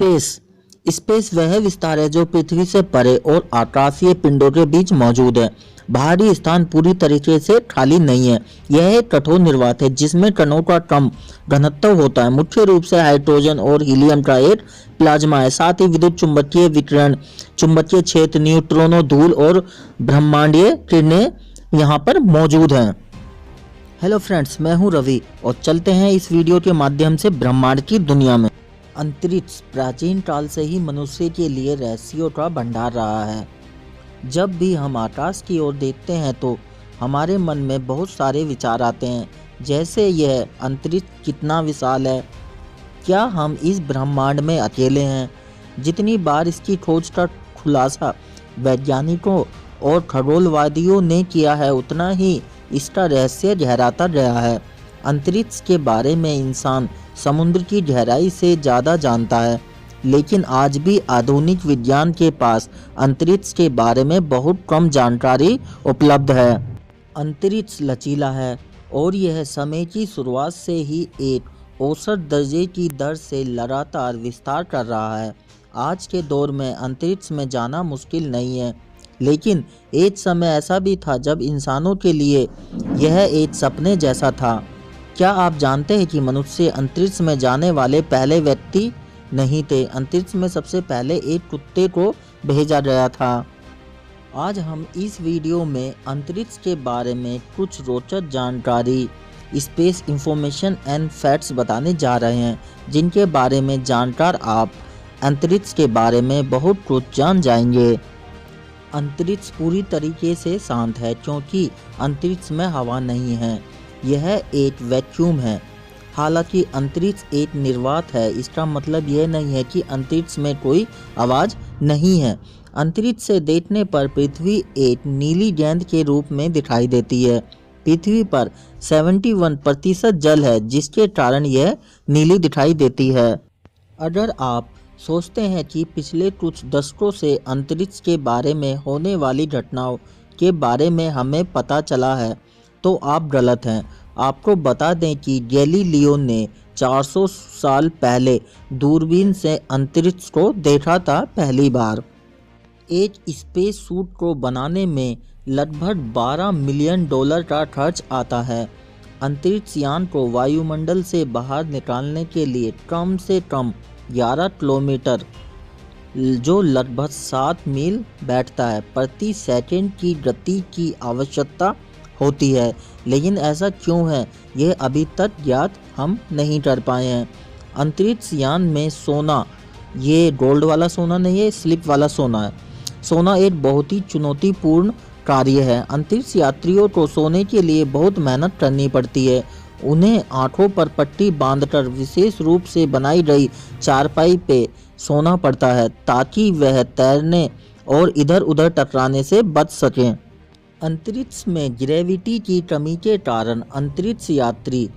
Space space वह विस्तार है जो पृथ्वी से परे और आकाशीय पिंडों के बीच मौजूद है। बाहरी स्थान पूरी तरीके से खाली नहीं है। यह एक कठोर निर्वात है जिसमें कणों का कम घनत्व होता है। मुख्य रूप से हाइड्रोजन और हीलियम का एक प्लाज्मा है। साथ ही विद्युत चुंबकीय विकिरण, चुंबकीय क्षेत्र, न्यूट्रॉनों, धूल और ब्रह्मांडीय किरणें यहाँ पर मौजूद हैं। हेलो फ्रेंड्स, मैं हूँ रवि और चलते हैं इस वीडियो के माध्यम से ब्रह्मांड की दुनिया में। अंतरिक्ष प्राचीन काल से ही मनुष्य के लिए रहस्यों का भंडार रहा है। जब भी हम आकाश की ओर देखते हैं तो हमारे मन में बहुत सारे विचार आते हैं, जैसे यह अंतरिक्ष कितना विशाल है, क्या हम इस ब्रह्मांड में अकेले हैं। जितनी बार इसकी खोज का खुलासा वैज्ञानिकों और खगोलवादियों ने किया है, उतना ही इसका रहस्य गहराता गया है। अंतरिक्ष के बारे में इंसान समुद्र की गहराई से ज़्यादा जानता है, लेकिन आज भी आधुनिक विज्ञान के पास अंतरिक्ष के बारे में बहुत कम जानकारी उपलब्ध है। अंतरिक्ष लचीला है और यह समय की शुरुआत से ही एक औसत दर्जे की दर से लगातार विस्तार कर रहा है। आज के दौर में अंतरिक्ष में जाना मुश्किल नहीं है, लेकिन एक समय ऐसा भी था जब इंसानों के लिए यह एक सपने जैसा था। क्या आप जानते हैं कि मनुष्य अंतरिक्ष में जाने वाले पहले व्यक्ति नहीं थे। अंतरिक्ष में सबसे पहले एक कुत्ते को भेजा गया था। आज हम इस वीडियो में अंतरिक्ष के बारे में कुछ रोचक जानकारी, स्पेस इंफॉर्मेशन एंड फैक्ट्स बताने जा रहे हैं, जिनके बारे में जानकर आप अंतरिक्ष के बारे में बहुत कुछ जान जाएंगे। अंतरिक्ष पूरी तरीके से शांत है क्योंकि अंतरिक्ष में हवा नहीं है। यह एक वैक्यूम है। हालांकि अंतरिक्ष एक निर्वात है, इसका मतलब यह नहीं है कि अंतरिक्ष में कोई आवाज़ नहीं है। अंतरिक्ष से देखने पर पृथ्वी एक नीली गेंद के रूप में दिखाई देती है। पृथ्वी पर 71% जल है, जिसके कारण यह नीली दिखाई देती है। अगर आप सोचते हैं कि पिछले कुछ दशकों से अंतरिक्ष के बारे में होने वाली घटनाओं के बारे में हमें पता चला है, तो आप गलत हैं। आपको बता दें कि गैलीलियो ने 400 साल पहले दूरबीन से अंतरिक्ष को देखा था पहली बार। एक स्पेस सूट को बनाने में लगभग $12 मिलियन का खर्च आता है। अंतरिक्ष यान को वायुमंडल से बाहर निकालने के लिए कम से कम 11 किलोमीटर, जो लगभग 7 मील बैठता है, प्रति सेकंड की गति की आवश्यकता होती है। लेकिन ऐसा क्यों है, यह अभी तक ज्ञात हम नहीं कर पाए हैं। अंतरिक्ष यान में सोना, ये गोल्ड वाला सोना नहीं है, स्लिप वाला सोना है। सोना एक बहुत ही चुनौतीपूर्ण कार्य है। अंतरिक्ष यात्रियों को सोने के लिए बहुत मेहनत करनी पड़ती है। उन्हें आंखों पर पट्टी बांधकर विशेष रूप से बनाई गई चारपाई पे सोना पड़ता है, ताकि वह तैरने और इधर उधर टकराने से बच सकें। अंतरिक्ष में ग्रेविटी की कमी के कारण अंतरिक्ष यात्री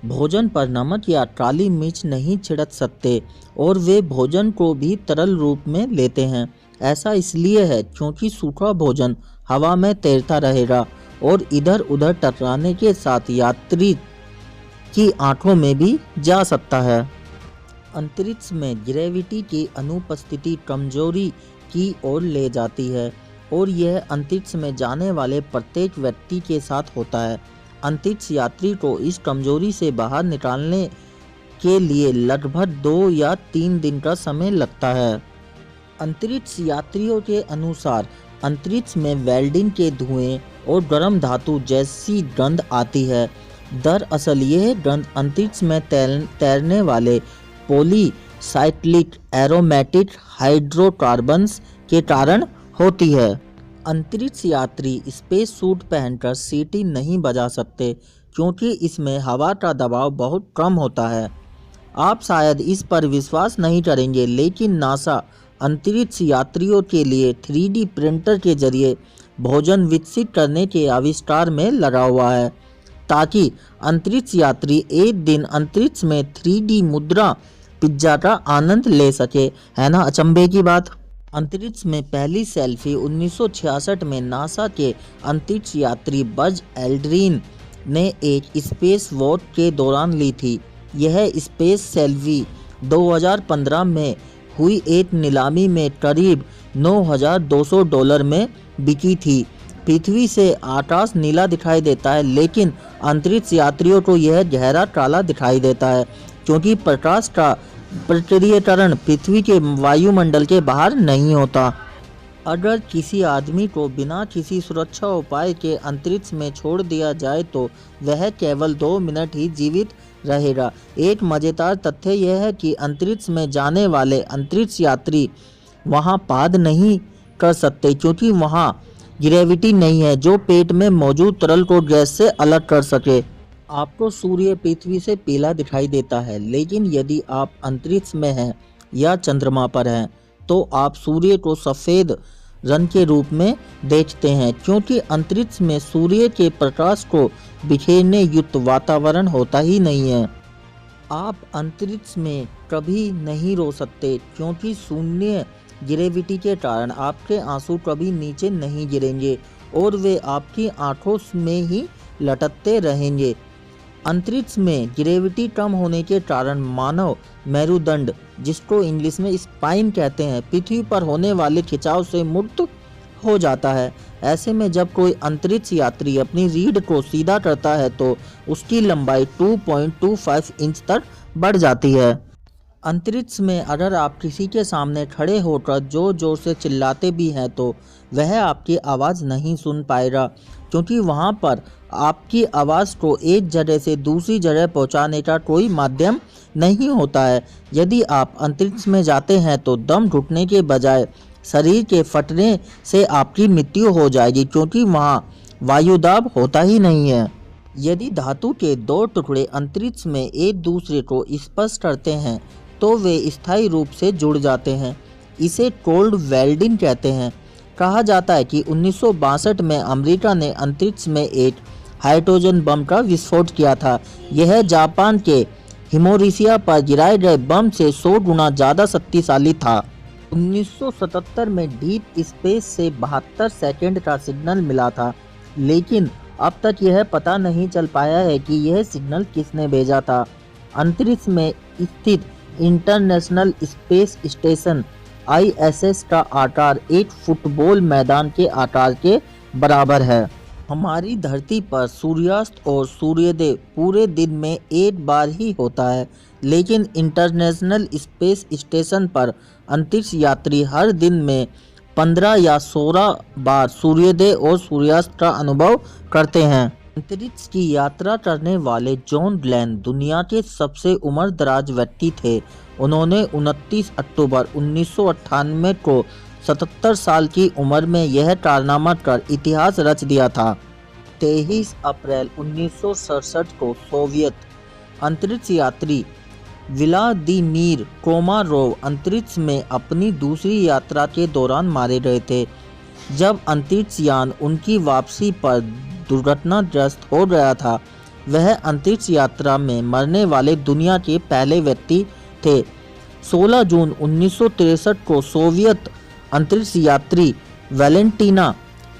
भोजन पर नमक या काली मिर्च नहीं छिड़क सकते और वे भोजन को भी तरल रूप में लेते हैं। ऐसा इसलिए है क्योंकि सूखा भोजन हवा में तैरता रहेगा और इधर उधर टकराने के साथ यात्री की आंखों में भी जा सकता है। अंतरिक्ष में ग्रेविटी की अनुपस्थिति कमजोरी की ओर ले जाती है और यह अंतरिक्ष में जाने वाले प्रत्येक व्यक्ति के साथ होता है। अंतरिक्ष यात्री को इस कमजोरी से बाहर निकालने के लिए लगभग 2 या 3 दिन का समय लगता है। अंतरिक्ष यात्रियों के अनुसार अंतरिक्ष में वेल्डिंग के धुएं और गर्म धातु जैसी गंध आती है। दरअसल यह गंध अंतरिक्ष में तैरने वाले पॉलीसाइक्लिक एरोमेटिक हाइड्रोकार्बन्स के कारण होती है। अंतरिक्ष यात्री स्पेस सूट पहनकर सीटी नहीं बजा सकते क्योंकि इसमें हवा का दबाव बहुत कम होता है। आप शायद इस पर विश्वास नहीं करेंगे, लेकिन नासा अंतरिक्ष यात्रियों के लिए 3D प्रिंटर के जरिए भोजन विकसित करने के आविष्कार में लगा हुआ है, ताकि अंतरिक्ष यात्री एक दिन अंतरिक्ष में 3D मुद्रा पिज्जा का आनंद ले सके। है ना अचंभे की बात। अंतरिक्ष में पहली सेल्फी 1966 में नासा के अंतरिक्ष यात्री बज एल्ड्रिन ने एक स्पेस वॉक के दौरान ली थी। यह स्पेस सेल्फी 2015 में हुई एक नीलामी में करीब $9,200 में बिकी थी। पृथ्वी से आकाश नीला दिखाई देता है, लेकिन अंतरिक्ष यात्रियों को यह गहरा काला दिखाई देता है, क्योंकि प्रकाश का प्रक्रियकरण पृथ्वी के वायुमंडल के बाहर नहीं होता। अगर किसी आदमी को बिना किसी सुरक्षा उपाय के अंतरिक्ष में छोड़ दिया जाए तो वह केवल 2 मिनट ही जीवित रहेगा। एक मज़ेदार तथ्य यह है कि अंतरिक्ष में जाने वाले अंतरिक्ष यात्री वहां पाद नहीं कर सकते, क्योंकि वहां ग्रेविटी नहीं है जो पेट में मौजूद तरल को गैस से अलग कर सके। आपको सूर्य पृथ्वी से पीला दिखाई देता है, लेकिन यदि आप अंतरिक्ष में हैं या चंद्रमा पर हैं तो आप सूर्य को सफ़ेद रंग के रूप में देखते हैं, क्योंकि अंतरिक्ष में सूर्य के प्रकाश को बिखेरने युक्त वातावरण होता ही नहीं है। आप अंतरिक्ष में कभी नहीं रो सकते, क्योंकि शून्य ग्रेविटी के कारण आपके आंसू कभी नीचे नहीं गिरेंगे और वे आपकी आंखों में ही लटकते रहेंगे। अंतरिक्ष में ग्रेविटी कम होने के कारण मानव मेरुदंड, जिसको इंग्लिश में स्पाइन कहते हैं, पृथ्वी पर होने वाले खिंचाव से मुक्त हो जाता है। ऐसे में जब कोई अंतरिक्ष यात्री अपनी रीढ़ को सीधा करता है तो उसकी लंबाई 2.25 इंच तक बढ़ जाती है। अंतरिक्ष में अगर आप किसी के सामने खड़े होकर जोर जोर से चिल्लाते भी हैं तो वह आपकी आवाज़ नहीं सुन पाएगा, क्योंकि वहां पर आपकी आवाज़ को एक जगह से दूसरी जगह पहुंचाने का कोई माध्यम नहीं होता है। यदि आप अंतरिक्ष में जाते हैं तो दम घुटने के बजाय शरीर के फटने से आपकी मृत्यु हो जाएगी, क्योंकि वहां वायुदाब होता ही नहीं है। यदि धातु के 2 टुकड़े अंतरिक्ष में एक दूसरे को स्पर्श करते हैं तो वे स्थायी रूप से जुड़ जाते हैं। इसे कोल्ड वेल्डिंग कहते हैं। कहा जाता है कि 1962 में अमेरिका ने अंतरिक्ष में एक हाइड्रोजन बम का विस्फोट किया था। यह जापान के हिमोरिसिया पर गिराए गए बम से 100 गुना ज़्यादा शक्तिशाली था। 1977 में डीप स्पेस से 72 सेकंड का सिग्नल मिला था, लेकिन अब तक यह पता नहीं चल पाया है कि यह सिग्नल किसने भेजा था। अंतरिक्ष में स्थित इंटरनेशनल स्पेस स्टेशन ISS का आकार एक फुटबॉल मैदान के आकार के बराबर है। हमारी धरती पर सूर्यास्त और सूर्योदय पूरे दिन में एक बार ही होता है, लेकिन इंटरनेशनल स्पेस स्टेशन पर अंतरिक्ष यात्री हर दिन में 15 या 16 बार सूर्योदय और सूर्यास्त का अनुभव करते हैं। अंतरिक्ष की यात्रा करने वाले जॉन ग्लेन दुनिया के सबसे उम्रदराज व्यक्ति थे। उन्होंने 29 अक्टूबर 1998 को 77 साल की उम्र में यह कारनामा कर इतिहास रच दिया था। 23 अप्रैल 1967 को सोवियत अंतरिक्ष यात्री व्लादिमीर कोमारोव अंतरिक्ष में अपनी दूसरी यात्रा के दौरान मारे गए थे। जब अंतरिक्ष यान उनकी वापसी पर दुर्घटनाग्रस्त हो गया था, वह अंतरिक्ष यात्रा में मरने वाले दुनिया के पहले व्यक्ति थे। 16 जून 1963 को सोवियत अंतरिक्ष यात्री वैलेंटीना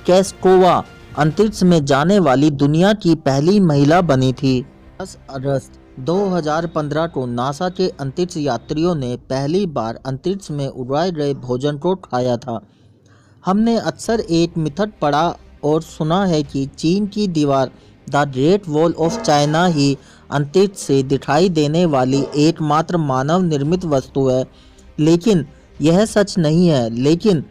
कैस्कोवा अंतरिक्ष में जाने वाली दुनिया की पहली महिला बनी थी। 10 अगस्त 2015 को नासा के अंतरिक्ष यात्रियों ने पहली बार अंतरिक्ष में उड़ाए गए भोजन को खाया था। हमने अक्सर एक मिथक पढ़ा और सुना है कि चीन की दीवार the great wall of China ही अंतरिक्ष से दिखाई देने वाली एकमात्र मानव निर्मित वस्तु है, लेकिन यह सच नहीं है। लेकिन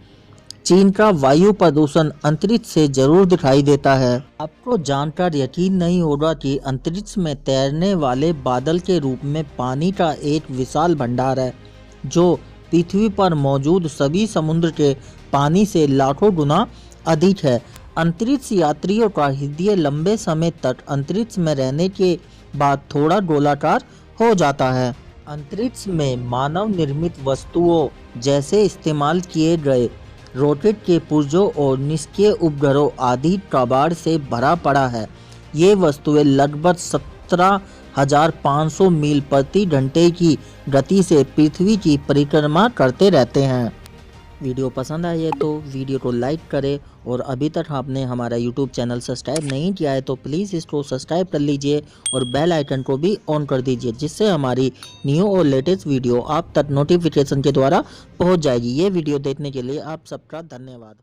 चीन का वायु प्रदूषण अंतरिक्ष से जरूर दिखाई देता है। आपको जानकर यकीन नहीं होगा कि अंतरिक्ष में तैरने वाले बादल के रूप में पानी का एक विशाल भंडार है, जो पृथ्वी पर मौजूद सभी समुद्र के पानी से लाखों गुना अधिक है। अंतरिक्ष यात्रियों का हृदय लंबे समय तक अंतरिक्ष में रहने के बाद थोड़ा गोलाकार हो जाता है। अंतरिक्ष में मानव निर्मित वस्तुओं जैसे इस्तेमाल किए गए रॉकेट के पुर्जों और निष्क्रिय उपग्रहों आदि कबाड़ से भरा पड़ा है। ये वस्तुएं लगभग 17,500 मील प्रति घंटे की गति से पृथ्वी की परिक्रमा करते रहते हैं। वीडियो पसंद आई है तो वीडियो को लाइक करें और अभी तक आपने हमारा यूट्यूब चैनल सब्सक्राइब नहीं किया है तो प्लीज़ इसको सब्सक्राइब कर लीजिए और बेल आइकन को भी ऑन कर दीजिए, जिससे हमारी न्यू और लेटेस्ट वीडियो आप तक नोटिफिकेशन के द्वारा पहुंच जाएगी। ये वीडियो देखने के लिए आप सबका धन्यवाद।